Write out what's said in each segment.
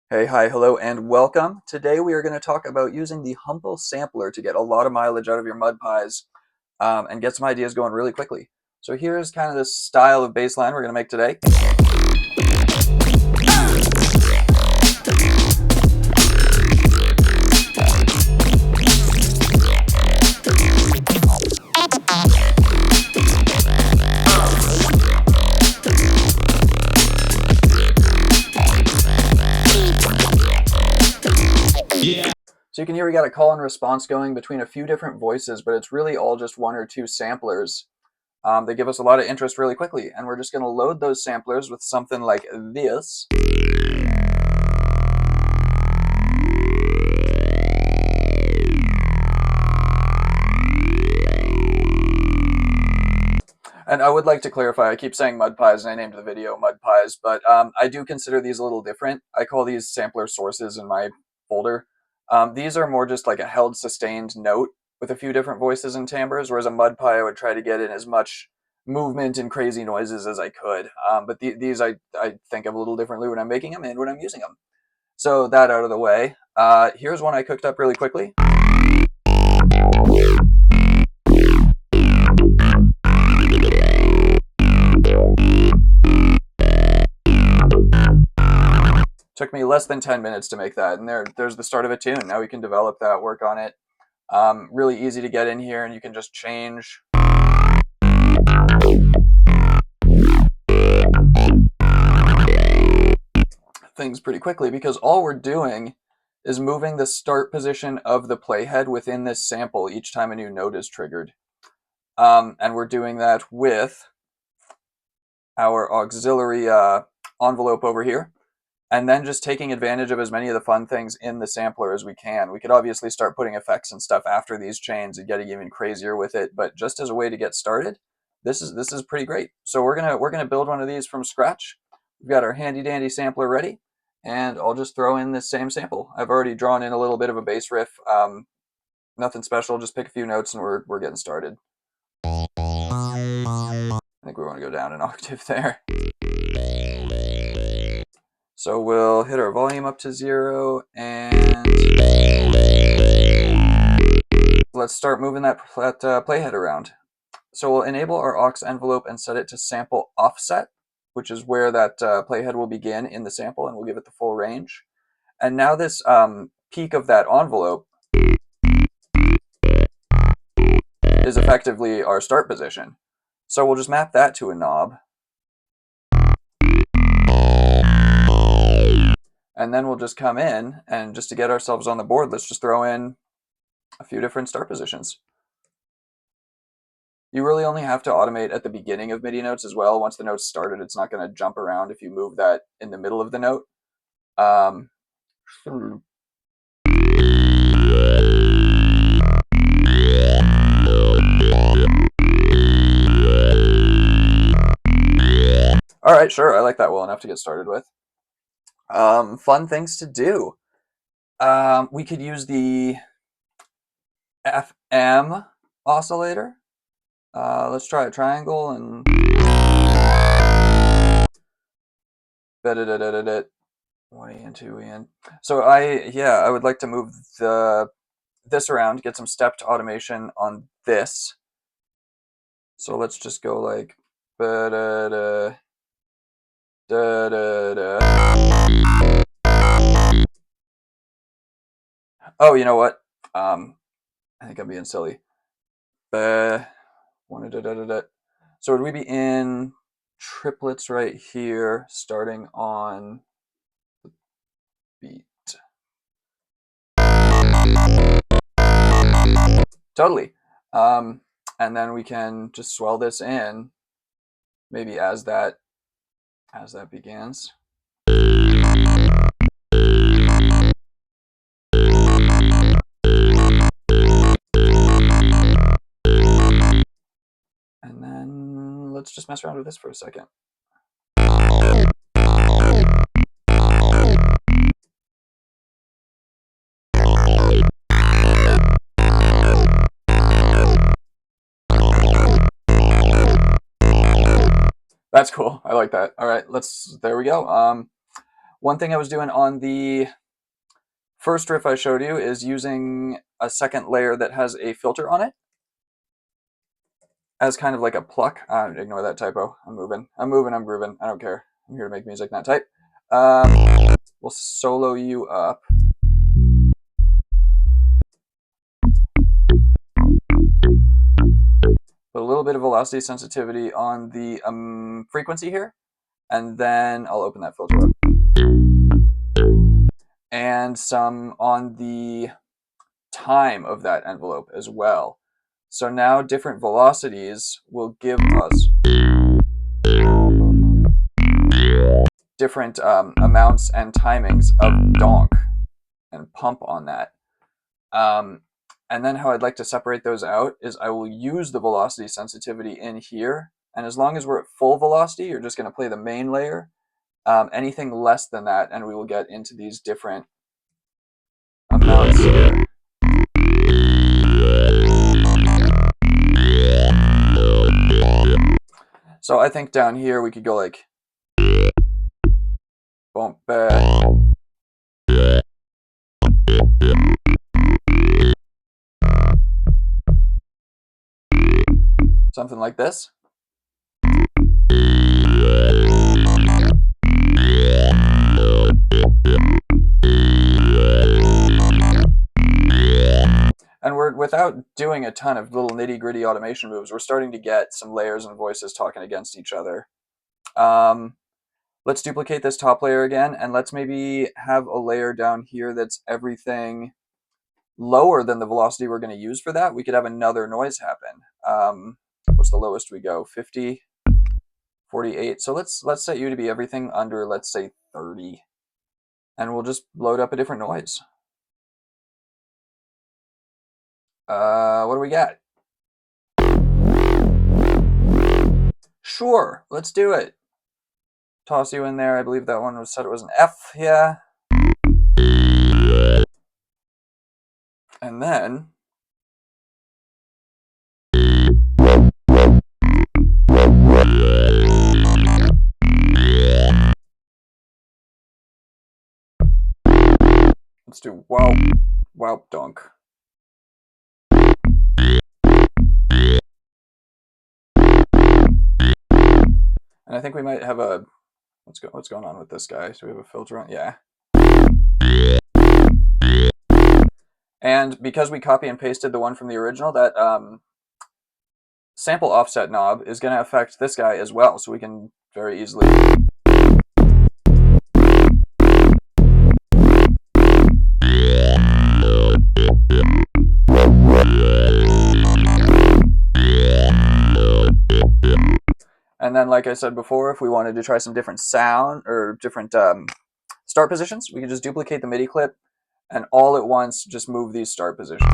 Hey, hi, hello, and welcome. Today we are going to talk about using the Humble Sampler to get a lot of mileage out of your Mudpies and get some ideas going really quickly. So here's kind of the style of bass line we're going to make today. So you can hear we got a call and response going between a few different voices, but it's really all just one or two samplers. They give us a lot of interest really quickly, and we're just going to load those samplers with something like this. And I would like to clarify, I keep saying Mudpies and I named the video Mudpies, but I do consider these a little different. I call these sampler sources in my folder. These are more just like a held sustained note with a few different voices and timbres, whereas a Mudpie I would try to get in as much movement and crazy noises as I could. But these I think of a little differently when I'm making them and when I'm using them. So that out of the way, here's one I cooked up really quickly. Took me less than 10 minutes to make that, and there's the start of a tune. Now we can develop that, work on it. Really easy to get in here, and you can just change things pretty quickly because all we're doing is moving the start position of the playhead within this sample each time a new note is triggered. And we're doing that with our auxiliary envelope over here, and then just taking advantage of as many of the fun things in the sampler as we can. We could obviously start putting effects and stuff after these chains and getting even crazier with it, but just as a way to get started, this is pretty great. So we're gonna build one of these from scratch. We've got our handy dandy sampler ready, and I'll just throw in this same sample. I've already drawn in a little bit of a bass riff. Nothing special, just pick a few notes and we're getting started. I think we want to go down an octave there. So we'll hit our volume up to 0 and let's start moving that playhead around. So we'll enable our aux envelope and set it to sample offset, which is where that playhead will begin in the sample, and we'll give it the full range. And now this peak of that envelope is effectively our start position. So we'll just map that to a knob. And then we'll just come in, and just to get ourselves on the board, let's just throw in a few different start positions. You really only have to automate at the beginning of MIDI notes as well. Once the note's started, it's not going to jump around if you move that in the middle of the note. All right, sure, I like that well enough to get started with. Fun things to do. We could use the FM oscillator. Let's try a triangle and 1 E and 2 E and so I would like to move this around, get some stepped automation on this. So let's just go like Oh, you know what? I think I'm being silly. So would we be in triplets right here, starting on the beat? Totally. And then we can just swell this in, maybe as that begins. And then let's just mess around with this for a second. That's cool. I like that. All right, there we go. One thing I was doing on the first riff I showed you is using a second layer that has a filter on it as kind of like a pluck. Ignore that typo. I'm moving, I'm grooving. I don't care. I'm here to make music, not type. We'll solo you up. Put a little bit of velocity sensitivity on the frequency here, and then I'll open that filter up. And some on the time of that envelope as well. So now different velocities will give us different amounts and timings of donk and pump on that. And then how I'd like to separate those out is I will use the velocity sensitivity in here. And as long as we're at full velocity, you're just going to play the main layer. Anything less than that, and we will get into these different amounts here. So I think down here we could go like bump back. Something like this. And we're, without doing a ton of little nitty-gritty automation moves, we're starting to get some layers and voices talking against each other. Let's duplicate this top layer again, and let's maybe have a layer down here that's everything lower than the velocity we're going to use for that. We could have another noise happen. What's the lowest we go? 50, 48. So let's set you to be everything under, let's say, 30. And we'll just load up a different noise. What do we got? Sure, let's do it. Toss you in there. I believe that one was said it was an F, yeah. And then let's do wow, wow, dunk. And I think we might have a, what's going on with this guy? So we have a filter on, yeah. And because we copy and pasted the one from the original, that sample offset knob is going to affect this guy as well, so we can very easily. And then, like I said before, if we wanted to try some different sound or different start positions, we could just duplicate the MIDI clip and all at once just move these start positions.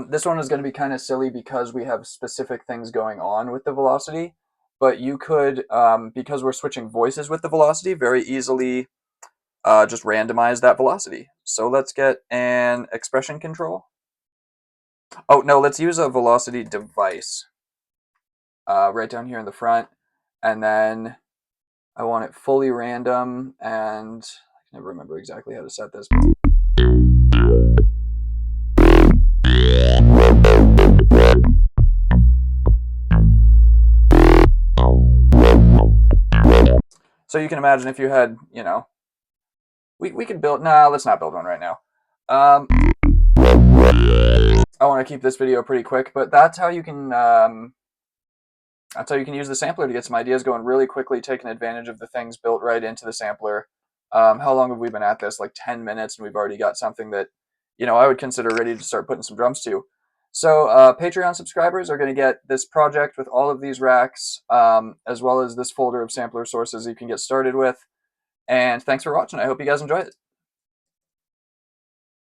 This one is going to be kind of silly because we have specific things going on with the velocity, but you could, because we're switching voices with the velocity, very easily just randomize that velocity. So let's get an expression control. Oh, no, let's use a velocity device right down here in the front. And then I want it fully random, and I can never remember exactly how to set this. So you can imagine if you had, you know, we could build, nah, let's not build one right now. I want to keep this video pretty quick, but that's how you can use the sampler to get some ideas going really quickly, taking advantage of the things built right into the sampler. How long have we been at this? Like 10 minutes, and we've already got something that, you know, I would consider ready to start putting some drums to. So Patreon subscribers are going to get this project with all of these racks, as well as this folder of sampler sources you can get started with. And thanks for watching. I hope you guys enjoy it.